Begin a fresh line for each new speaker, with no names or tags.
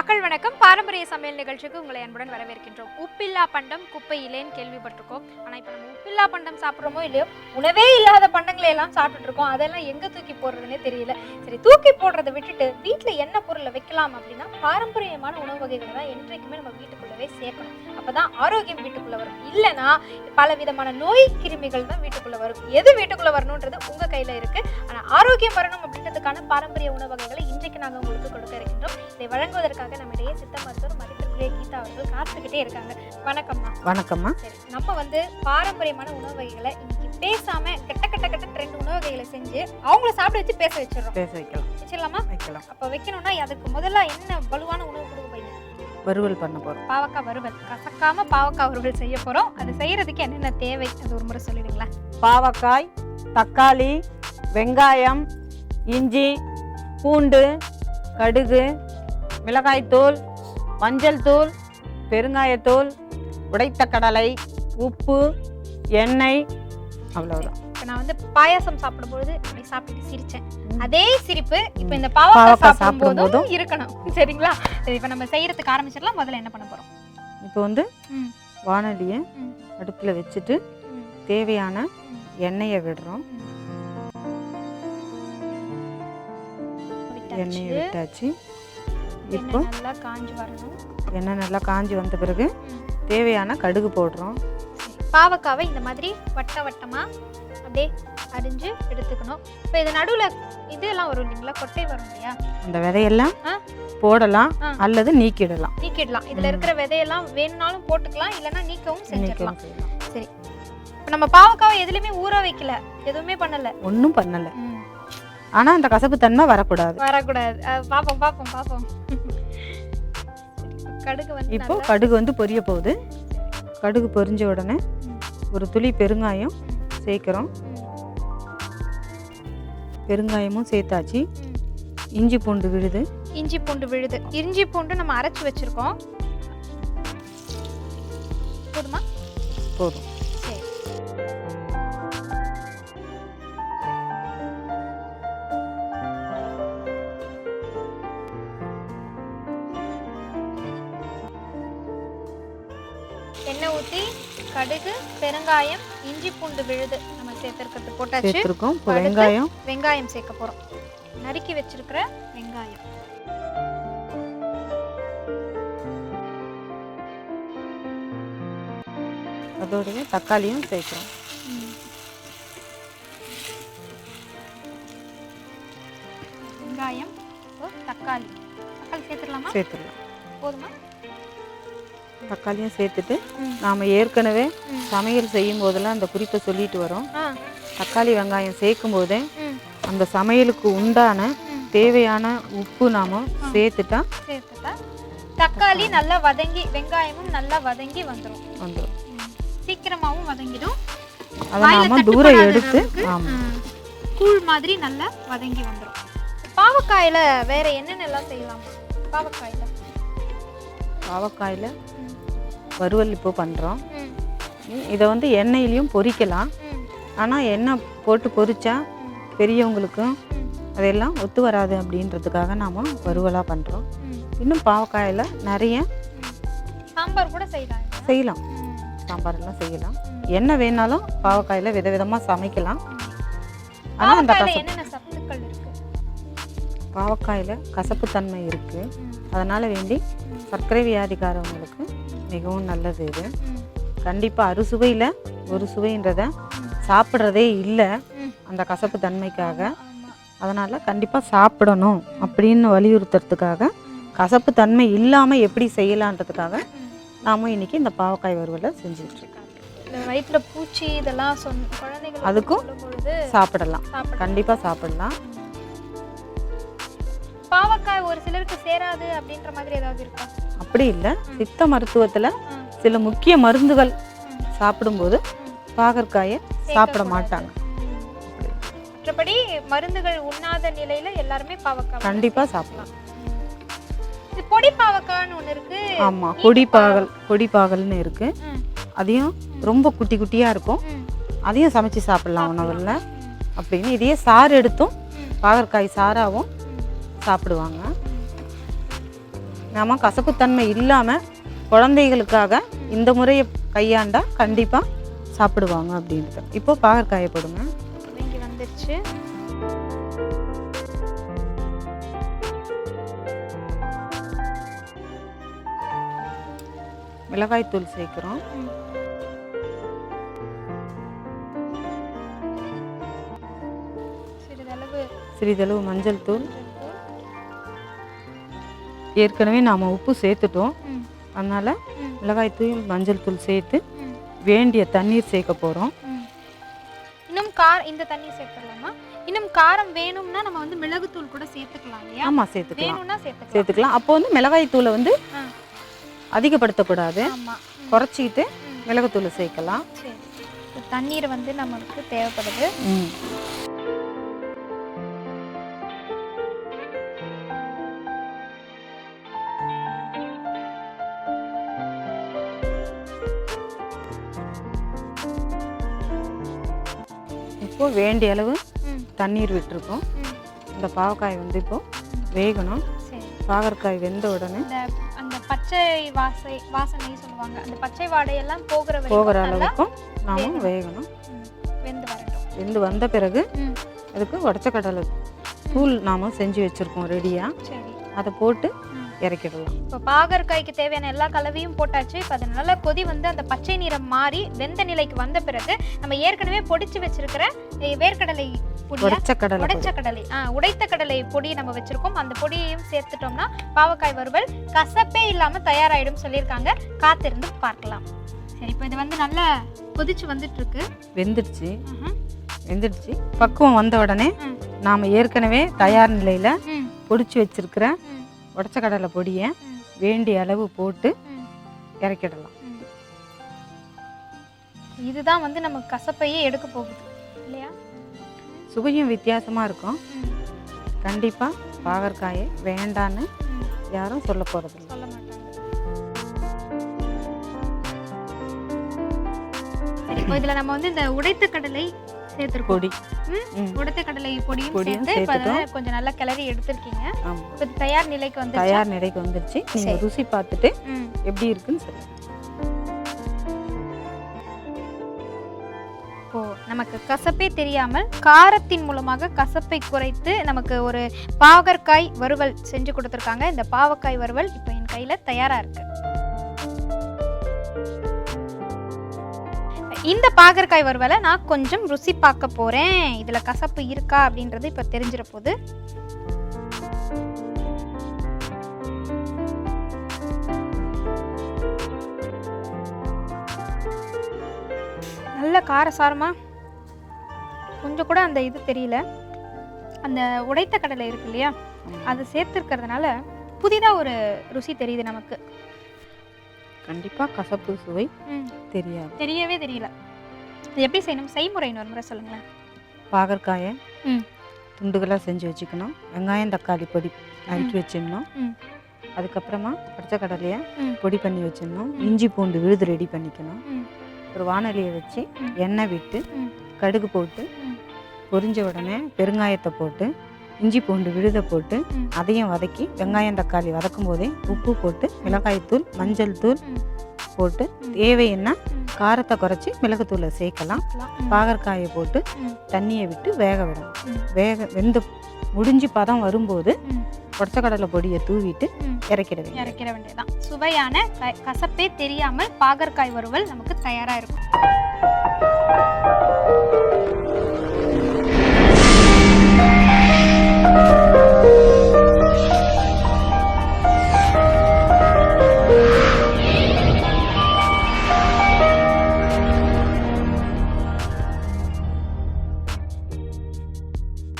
மக்கள் வணக்கம். பாரம்பரிய சமையல் நிகழ்ச்சிக்கு உங்களை அன்புடன் வரவேற்கின்றோம். உப்பில்லா பண்டம் குப்பையிலேன்னு கேள்விப்பட்டிருக்கோம். ஆனால் இப்போ நம்ம உப்பில்லா பண்டம் சாப்பிட்றோமோ இல்லையோ, உணவே இல்லாத பண்டங்களை எல்லாம் சாப்பிட்டுட்டு இருக்கோம். அதெல்லாம் எங்கே தூக்கி போடுறதுனே தெரியல. சரி, தூக்கி போடுறதை விட்டுட்டு வீட்டில் என்ன பொருளை வைக்கலாம் அப்படின்னா பாரம்பரியமான உணவு வகைகளை தான் என்றைக்குமே நம்ம வீட்டுக்குள்ளவே சேர்க்கணும். அப்போதான் ஆரோக்கியம் வீட்டுக்குள்ளே வரும். இல்லைன்னா பல விதமான நோய் கிருமிகள் தான் வீட்டுக்குள்ளே வரும். எது வீட்டுக்குள்ளே வரணுன்றது உங்கள் கையில் இருக்குது. ஆனால் ஆரோக்கியம் வரணும் அப்படின்றதுக்கான பாரம்பரிய உணவு வகைகளை இன்றைக்கு நாங்கள் உங்களுக்கு கொடுக்க இருக்கின்றோம். இதை வழங்குவதற்காக நம்மிடையே சித்த மருத்துவர் மதிப்பிற்குரிய கீதா அவர்கள் காத்துக்கிட்டே இருக்காங்க. வணக்கம்மா.
வணக்கம்மா.
சரி, நம்ம பாரம்பரியமான உணவு வகைகளை இன்னைக்கு பேசாம கெட்ட 2 உணவு வகைகளை செஞ்சு அவங்கள சாப்பிட வச்சு பேச வச்சிடலாமா? வைக்கலாம். அப்ப வைக்கணும்னா அதுக்கு முதல்ல என்ன வலுவான உணவு கொடுக்க போறீங்க?
வறுவல் பண்ண போறோம்.
பாவக்காய் வறுவல். கசக்காம பாவக்காய் வறுவல் செய்ய போறோம். அது செய்யறதுக்கு என்னென்ன தேவை அது ஒரு முறை சொல்லிடுங்களா?
பாவக்காய், தக்காளி, வெங்காயம், இஞ்சி, பூண்டு, கடுகு, மிளகாய்த்தூள், மஞ்சள் தூள், பெருங்காயத்தூள், உடைத்த கடலை, உப்பு, எண்ணெய், அவ்வளவுதான்.
இப்போ நான் பாயாசம் சாப்பிடும்போது அப்படி சாப்பிட்டு சிரிச்சேன். அதே சிரிப்பு இப்போ இந்த பாவக்காய் சாப்பிடும்போதும் இருக்கணும். சரிங்களா? சரி, இப்போ நம்ம செய்யறதுக்கு ஆரம்பிச்சிடலாம். முதல்ல என்ன பண்ண போறோம்?
இப்போ வானலியை அடுப்பில் வச்சுட்டு தேவையான எண்ணெயை விடுறோம். எண்ணெயை விட்டாச்சு. இப்போ
நல்லா காஞ்சி வரணும்.
எண்ணெய் நல்லா காஞ்சி வந்த பிறகு தேவையான கடுகு போடுறோம்.
பாவக்காவை இந்த மாதிரி வட்டமா அப்படியே அரிஞ்சு எடுத்துக்கணும். இப்போ இது நடுவில் இதெல்லாம் வரும் இல்லைங்களா, கொட்டை வரும் இல்லையா,
அந்த விதையெல்லாம் போடலாம் அல்லது நீக்கிடலாம்.
இதுல இருக்கிற விதையெல்லாம் வேணும்னாலும் போட்டுக்கலாம், இல்லைன்னா நீக்கவும் செஞ்சிடலாம். சரி, இப்போ நம்ம பாவக்காவை எதுலையுமே ஊற வைக்கல, எதுவுமே பண்ணல,
ஒன்றும் பண்ணல. ஆனா அந்த கசப்பு தன்மை வரக்கூடாது.
பாப்போம். கடுகு
இப்போ கடுகு பொரிய போகுது. கடுகு பொரிஞ்ச உடனே ஒரு துளி பெருங்காயம் சேர்க்கிறோம். பெருங்காயமும் சேர்த்தாச்சு. இஞ்சி பூண்டு விழுது.
இஞ்சி பூண்டு நம்ம அரைச்சு வச்சிருக்கோம். போதுமா?
போதும்.
எண்ணெய் ஊற்றி கடுகு, பெருங்காயம், இஞ்சி பூண்டு விழுது நம்ம சேர்த்துருக்கிறது போட்டாச்சு. வெங்காயம் சேர்க்க போறோம். நறுக்கி வச்சிருக்கிற வெங்காயம்,
அதோடய தக்காளியும் சேர்க்கிறோம்.
வெங்காயம், தக்காளி சேர்த்துடலாமா?
சேர்த்துடலாம்.
போதுமா?
தக்காளியும் சேர்த்துட்டு நாம் ஏற்கனவே சமையல் செய்யும் போதெல்லாம் அந்த குறிப்பை சொல்லிட்டு வரோம். தக்காளி வெங்காயம் சேர்க்கும் போதே அந்த சமையலுக்கு உண்டான தேவையான உப்பு நாம சேர்த்துட்டா
தக்காளி நல்லா வதங்கி வெங்காயமும் நல்லா வதங்கி வந்துடும். சீக்கிரமாவும் வதங்கிடும்.
அதை நாம தூரம் எடுத்து
கூழ் மாதிரி நல்லா வதங்கி வந்துடும். பாவக்காயில வேற என்னென்னலாம் செய்யலாம்?
பாவக்காயில வறுவல் இப்போ பண்ணுறோம். இதை எண்ணெயிலையும் பொரிக்கலாம். ஆனால் எண்ணெய் போட்டு பொரிச்சா பெரியவங்களுக்கும் அதெல்லாம் ஒத்து வராது அப்படின்றதுக்காக நாம் வறுவலாக பண்ணுறோம். இன்னும் பாவக்காயில் நிறைய
சாம்பார் கூட
செய்யலாம். சாம்பாரெல்லாம் செய்யலாம். என்ன வேணாலும் பாவக்காயில் விதவிதமாக சமைக்கலாம். ஆனால் அந்த பாவக்காயில் கசப்புத்தன்மை இருக்குது. அதனால் வேண்டி சர்க்கரை வியாதிக்காரவங்களுக்கு மிகவும் நல்லது. இது கண்டிப்பாக அறுசுவையில் ஒரு சுவைன்றதை சாப்பிட்றதே இல்லை அந்த கசப்பு தன்மைக்காக. அதனால் கண்டிப்பாக சாப்பிடணும் அப்படின்னு வலியுறுத்துறதுக்காக கசப்பு தன்மை இல்லாமல் எப்படி செய்யலான்றதுக்காக நாம் இன்றைக்கி இந்த பாவக்காய் வறுவலை செஞ்சுட்ருக்கோம்.
வயிற்றுல பூச்சி இதெல்லாம் குழந்தைகள்
அதுக்கும் சாப்பிடலாம். கண்டிப்பாக சாப்பிடலாம்.
பாவக்காய் ஒரு சிலருக்கு சேராது அப்படின்ற மாதிரி ஏதாவது இருக்கா?
அப்படி இல்லை. சித்த மருத்துவத்தில் சில முக்கிய மருந்துகள் சாப்பிடும்போது பாகற்காயை சாப்பிட மாட்டாங்க.
மற்றபடி மருந்துகள் உண்ணாத நிலையில எல்லாருமே பாவக்காய்
கண்டிப்பா சாப்பிடலாம்.
பொடி பாவக்காய்னு ஒன்று இருக்கு.
ஆமா, கொடிப்பாகல்னு இருக்கு. அதையும் ரொம்ப குட்டி குட்டியா இருக்கும். அதையும் சமைச்சு சாப்பிடலாம் உணவுல அப்படின்னு. இதையே சாறு எடுத்தும் பாகற்காய் சாராவும் சாப்பிடுவாங்க. நாம் கசப்புத்தன்மை இல்லாமல் குழந்தைகளுக்காக இந்த முறையை கையாண்டா கண்டிப்பாக சாப்பிடுவாங்க அப்படின்ட்டு. இப்போ பாகற்காயை போடுங்க.
இங்கே வந்துருச்சு.
மிளகாய்த்தூள் சேர்க்குறோம். சிறிதளவு மஞ்சள் தூள். ஏற்கனவே நாம் உப்பு சேர்த்துட்டோம், அதனால் மிளகாய்த்தூள் மஞ்சள் தூள் சேர்த்து வேண்டிய தண்ணீர் சேர்க்க போகிறோம்.
இன்னும் இந்த தண்ணி சேர்த்துக்கலாமா? இன்னும் காரம் வேணும்னா நம்ம வந்து மிளகுத்தூள் கூட சேர்த்துக்கலாம் இல்லையா?
ஆமாம், சேர்த்துக்கலாம்.
வேணும்னா
சேர்த்துக்கலாம். அப்போ வந்து மிளகாய்த்தூளை வந்து அதிகப்படுத்தக்கூடாது, குறைச்சிக்கிட்டு மிளகுத்தூளை சேர்க்கலாம்.
தண்ணீர் வந்து நமக்கு தேவைப்படுது.
இப்போ வேண்டிய அளவு தண்ணீர் விட்டுருக்கோம். இந்த பாவக்காய் வந்து இப்போ வேகணும். பாகற்காய் வெந்த உடனே
அந்த பச்சை வாசனை சொல்லுவாங்க, அந்த பச்சை வாடையெல்லாம் போகிற
அளவுக்கும் நாம வேகணும்.
வெந்து வரட்டும்.
வெந்து வந்த பிறகு அதுக்கு உடச்ச கடலை தூள் நாம செஞ்சு வச்சிருக்கோம் ரெடியா, அதை போட்டு இறக்கிடலாம்.
இப்போ பாகற்காய்க்கு தேவையான எல்லா கலவையும் போட்டாச்சு. இப்போ அது நல்லா கொதி வந்து அந்த பச்சை நிறம் மாறி வெந்த நிலைக்கு வந்த பிறகு நம்ம ஏற்கனவே பொடிச்சு வச்சிருக்கிற வேர்க்கடலை
உடைச்ச
கடலை உடைத்த கடலை பொடி நம்ம வச்சிருக்கோம். அந்த பொடியையும் சேர்த்துட்டோம்னா பாவக்காய் வறுவல் கசப்பே இல்லாம தயாராயிடும் சொல்லியிருக்காங்க. காத்திருந்து பார்க்கலாம். சரி, இப்போ இது வந்து நல்லா கொதிச்சு வந்துட்டு இருக்கு.
வெந்துடுச்சு. பக்குவம் வந்த உடனே நாம ஏற்கனவே தயார் நிலையில பொடிச்சு வச்சிருக்கிற உடச்ச கடலை பொடியை வேண்டிய அளவு போட்டு இறக்கிடலாம்.
இதுதான் வந்து நம்ம கசப்பையே எடுக்க போகுது இல்லையா?
சுவையும் வித்தியாசமா இருக்கும். கண்டிப்பா பாகற்காயை வேண்டான்னு யாரும் சொல்ல போறது
சொல்ல மாட்டாங்க. சரி, இப்போ இதுல நம்ம வந்து இந்த உடைத்த கடலை
பொடி
உடைத்த கடலை பொடியும் சேர்த்து கொஞ்சம் நல்லா கிளறி எடுத்துருக்கீங்க. இப்போ தயார் நிலைக்கு
வந்துருச்சு. நீங்க ருசி பார்த்துட்டு எப்படி இருக்குன்னு சொல்லுங்க.
இப்போ நமக்கு கசப்பே தெரியாமல் காரத்தின் மூலமாக கசப்பை குறைத்து நமக்கு ஒரு பாகற்காய் வறுவல் செஞ்சு கொடுத்துருக்காங்க. இந்த பாவக்காய் வறுவல் இப்போ என் கையில தயாரா இருக்கு. இந்த பாகற்காய் வறுவலை நான் கொஞ்சம் ருசி பார்க்க போறேன். இதுல கசப்பு இருக்கா அப்படின்றது இப்ப தெரிஞ்சிட போகுது. நல்ல காரசாரமா, கொஞ்சம் கூட அந்த இது தெரியல. அந்த உடைத்த கடலை இருக்கு இல்லையா, அது சேர்த்துருக்கிறதுனால புதிதா ஒரு ருசி தெரியுது நமக்கு.
கண்டிப்பா கசப்பு சுவை தெரியவே
தெரியல. இது எப்படி செய்யணும், செய்முறைன்னு ஒரு முறை சொல்லுங்களேன்.
பாகற்காயை துண்டுகளாக செஞ்சு வச்சுக்கணும். வெங்காயம் தக்காளி பொடி நறுக்கி வச்சிடணும். அதுக்கப்புறமா பச்சை கடலையை பொடி பண்ணி வச்சிடணும். இஞ்சி பூண்டு விழுது ரெடி பண்ணிக்கணும். ஒரு வானலியை வச்சு எண்ணெய் விட்டு கடுகு போட்டு பொரிஞ்ச உடனே பெருங்காயத்தை போட்டு இஞ்சி பூண்டு விழுதை போட்டு அதையும் வதக்கி வெங்காயம் தக்காளி வதக்கும் போதே உப்பு போட்டு மிளகாய்த்தூள் மஞ்சள் தூள் போட்டு தேவைன்னா காரத்தை குறைச்சி மிளகுத்தூளை சேர்க்கலாம். பாகற்காயை போட்டு தண்ணியை விட்டு வேக விடணும். வெந்து முடிஞ்சு பதம் வரும்போது உடச்ச கடலை பொடியை தூவிட்டு இறக்கிட
வேண்டியதான். சுவையான கசப்பே தெரியாமல் பாகற்காய் வறுவல் நமக்கு தயாரா இருக்கும்.